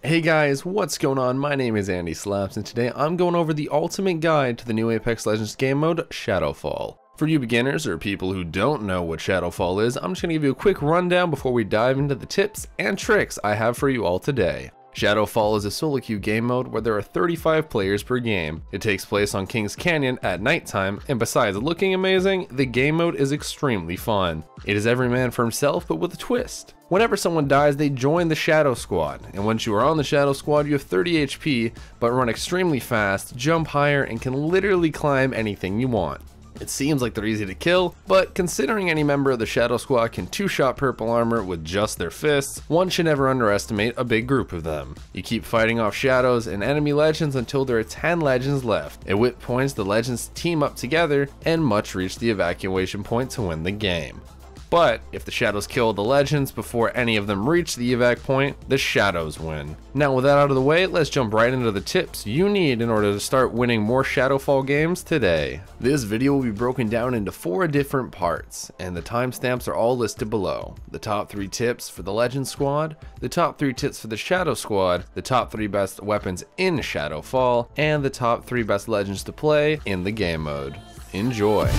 Hey guys, what's going on? My name is Andy Slaps, and today I'm going over the ultimate guide to the new Apex Legends game mode, Shadowfall. For you beginners or people who don't know what Shadowfall is, I'm just going to give you a quick rundown before we dive into the tips and tricks I have for you all today. Shadowfall is a solo queue game mode where there are 35 players per game. It takes place on Kings Canyon at nighttime, and besides looking amazing, the game mode is extremely fun. It is every man for himself, but with a twist. Whenever someone dies, they join the Shadow Squad, and once you are on the Shadow Squad, you have 30 HP, but run extremely fast, jump higher, and can literally climb anything you want. It seems like they're easy to kill, but considering any member of the Shadow Squad can two-shot purple armor with just their fists, one should never underestimate a big group of them. You keep fighting off shadows and enemy legends until there are 10 legends left, at which points the legends team up together and must reach the evacuation point to win the game. But if the shadows kill the legends before any of them reach the evac point, the shadows win. Now with that out of the way, let's jump right into the tips you need in order to start winning more Shadowfall games today. This video will be broken down into 4 different parts, and the timestamps are all listed below. The top 3 tips for the Legend Squad, the top 3 tips for the Shadow Squad, the top 3 best weapons in Shadowfall, and the top 3 best legends to play in the game mode. Enjoy!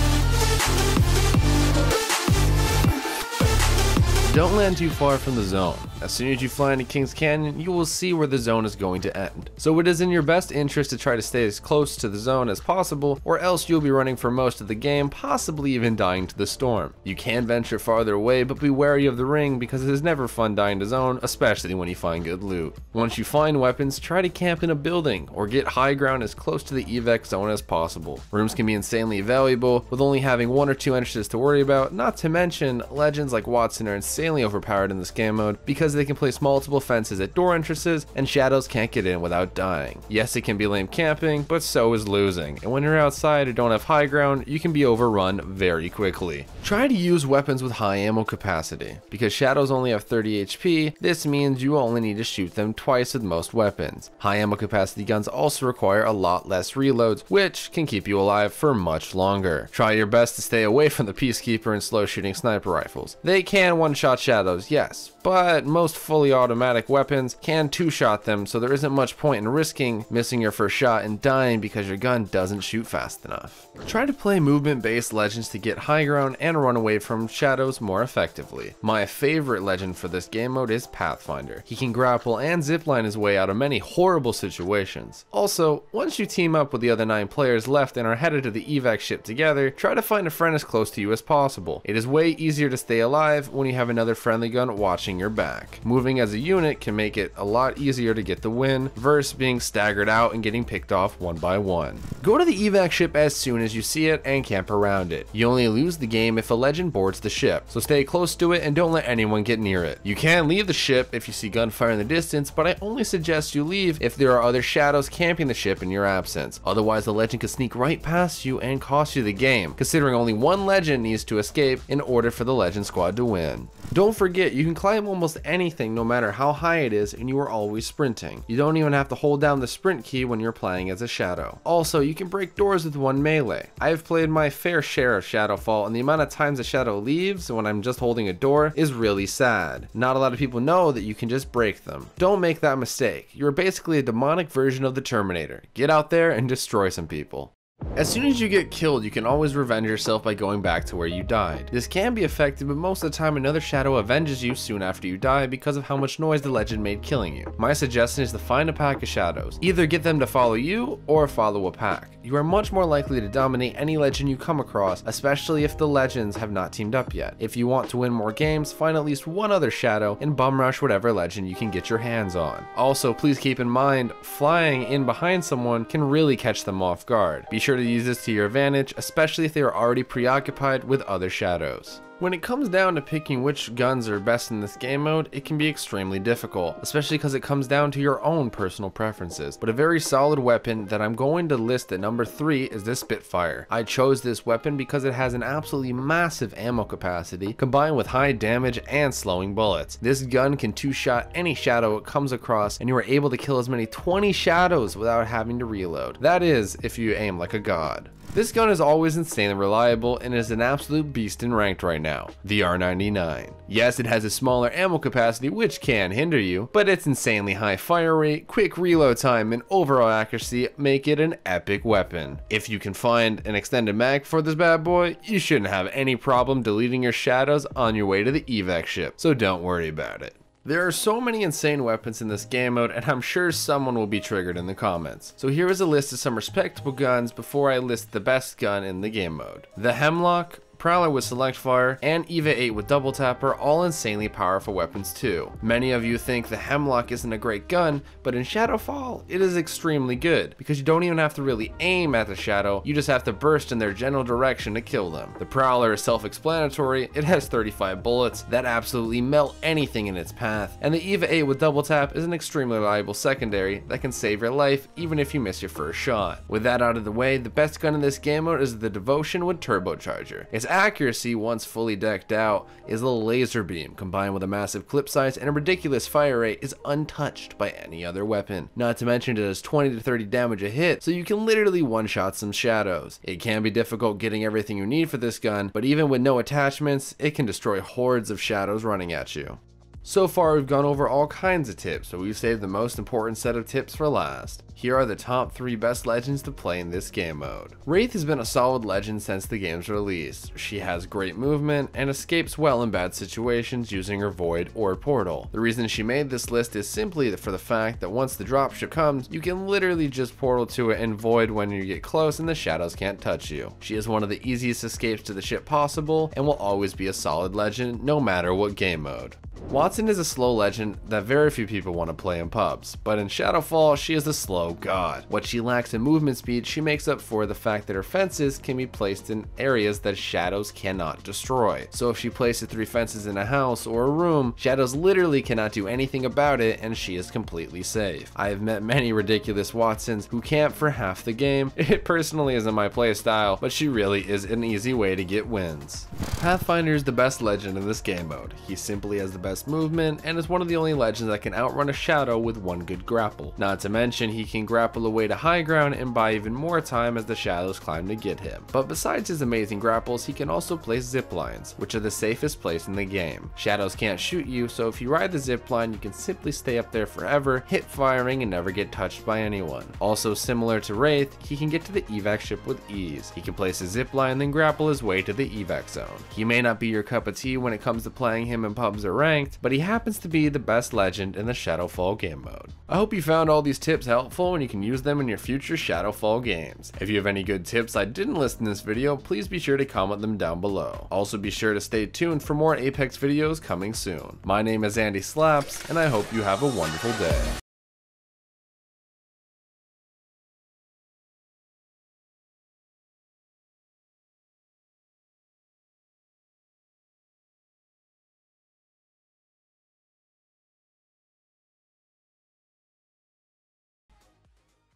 Don't land too far from the zone. As soon as you fly into Kings Canyon, you will see where the zone is going to end. So it is in your best interest to try to stay as close to the zone as possible, or else you'll be running for most of the game, possibly even dying to the storm. You can venture farther away, but be wary of the ring because it is never fun dying to zone, especially when you find good loot. Once you find weapons, try to camp in a building, or get high ground as close to the evac zone as possible. Rooms can be insanely valuable, with only having 1 or 2 entrances to worry about, not to mention, legends like Wattson are insanely overpowered in this game mode because they can place multiple fences at door entrances and shadows can't get in without dying. Yes, it can be lame camping, but so is losing, and when you're outside or don't have high ground, you can be overrun very quickly. Try to use weapons with high ammo capacity. Because shadows only have 30 HP, this means you only need to shoot them twice with most weapons. High ammo capacity guns also require a lot less reloads, which can keep you alive for much longer. Try your best to stay away from the Peacekeeper and slow shooting sniper rifles. They can one-shot shadows, yes, but most fully automatic weapons can two-shot them, so there isn't much point in risking missing your first shot and dying because your gun doesn't shoot fast enough. Try to play movement-based legends to get high ground and run away from shadows more effectively. My favorite legend for this game mode is Pathfinder. He can grapple and zipline his way out of many horrible situations. Also, once you team up with the other 9 players left and are headed to the evac ship together, try to find a friend as close to you as possible. It is way easier to stay alive when you have another friendly gun watching your back. Moving as a unit can make it a lot easier to get the win versus being staggered out and getting picked off one by one. Go to the evac ship as soon as you see it and camp around it. You only lose the game if a legend boards the ship, so stay close to it and don't let anyone get near it. You can leave the ship if you see gunfire in the distance, but I only suggest you leave if there are other shadows camping the ship in your absence. Otherwise, the legend could sneak right past you and cost you the game, considering only one legend needs to escape in order for the Legend Squad to win. Don't forget, you can climb almost anything no matter how high it is, and you are always sprinting. You don't even have to hold down the sprint key when you're playing as a shadow. Also, you can break doors with one melee. I have played my fair share of Shadowfall, and the amount of times a shadow leaves when I'm just holding a door is really sad. Not a lot of people know that you can just break them. Don't make that mistake. You're basically a demonic version of the Terminator. Get out there and destroy some people. As soon as you get killed, you can always revenge yourself by going back to where you died. This can be effective, but most of the time another shadow avenges you soon after you die because of how much noise the legend made killing you. My suggestion is to find a pack of shadows. Either get them to follow you or follow a pack. You are much more likely to dominate any legend you come across, especially if the legends have not teamed up yet. If you want to win more games, find at least one other shadow and bum rush whatever legend you can get your hands on. Also, please keep in mind, flying in behind someone can really catch them off guard. Be sure to use this to your advantage, especially if they are already preoccupied with other shadows. When it comes down to picking which guns are best in this game mode, it can be extremely difficult, especially because it comes down to your own personal preferences. But a very solid weapon that I'm going to list at number 3 is the Spitfire. I chose this weapon because it has an absolutely massive ammo capacity combined with high damage and slowing bullets. This gun can two-shot any shadow it comes across, and you are able to kill as many 20 shadows without having to reload. That is, if you aim like a god. This gun is always insanely reliable and is an absolute beast in ranked right now, the R99. Yes, it has a smaller ammo capacity which can hinder you, but its insanely high fire rate, quick reload time, and overall accuracy make it an epic weapon. If you can find an extended mag for this bad boy, you shouldn't have any problem deleting your shadows on your way to the evac ship, so don't worry about it. There are so many insane weapons in this game mode, and I'm sure someone will be triggered in the comments. So here is a list of some respectable guns before I list the best gun in the game mode. The Hemlock, Prowler with Select Fire, and EVA 8 with Double Tap are all insanely powerful weapons too. Many of you think the Hemlock isn't a great gun, but in Shadowfall, it is extremely good, because you don't even have to really aim at the shadow, you just have to burst in their general direction to kill them. The Prowler is self-explanatory, it has 35 bullets that absolutely melt anything in its path, and the EVA 8 with Double Tap is an extremely reliable secondary that can save your life even if you miss your first shot. With that out of the way, the best gun in this game mode is the Devotion with Turbocharger. Its accuracy, once fully decked out, is a laser beam combined with a massive clip size and a ridiculous fire rate is untouched by any other weapon. Not to mention it does 20 to 30 damage a hit, so you can literally one-shot some shadows. It can be difficult getting everything you need for this gun, but even with no attachments, it can destroy hordes of shadows running at you. So far we've gone over all kinds of tips, but we've saved the most important set of tips for last. Here are the top 3 best legends to play in this game mode. Wraith has been a solid legend since the game's release. She has great movement and escapes well in bad situations using her Void or Portal. The reason she made this list is simply for the fact that once the dropship comes, you can literally just portal to it and Void when you get close and the shadows can't touch you. She is one of the easiest escapes to the ship possible and will always be a solid legend no matter what game mode. Wattson is a slow legend that very few people want to play in pubs, but in Shadowfall she is a slow god. What she lacks in movement speed she makes up for the fact that her fences can be placed in areas that shadows cannot destroy. So if she places 3 fences in a house or a room, shadows literally cannot do anything about it and she is completely safe. I have met many ridiculous Wattsons who camp for half the game. It personally isn't my playstyle, but she really is an easy way to get wins. Pathfinder is the best legend in this game mode. He simply has the best movement and is one of the only legends that can outrun a shadow with one good grapple. Not to mention he can grapple away to high ground and buy even more time as the shadows climb to get him. But besides his amazing grapples, he can also place zip lines, which are the safest place in the game. Shadows can't shoot you, so if you ride the zip line you can simply stay up there forever, hit firing and never get touched by anyone. Also similar to Wraith, he can get to the evac ship with ease. He can place a zip line then grapple his way to the evac zone. He may not be your cup of tea when it comes to playing him in pubs or ranked, but he happens to be the best legend in the Shadowfall game mode. I hope you found all these tips helpful and you can use them in your future Shadowfall games. If you have any good tips I didn't list in this video, please be sure to comment them down below. Also be sure to stay tuned for more Apex videos coming soon. My name is Andy Slaps, and I hope you have a wonderful day.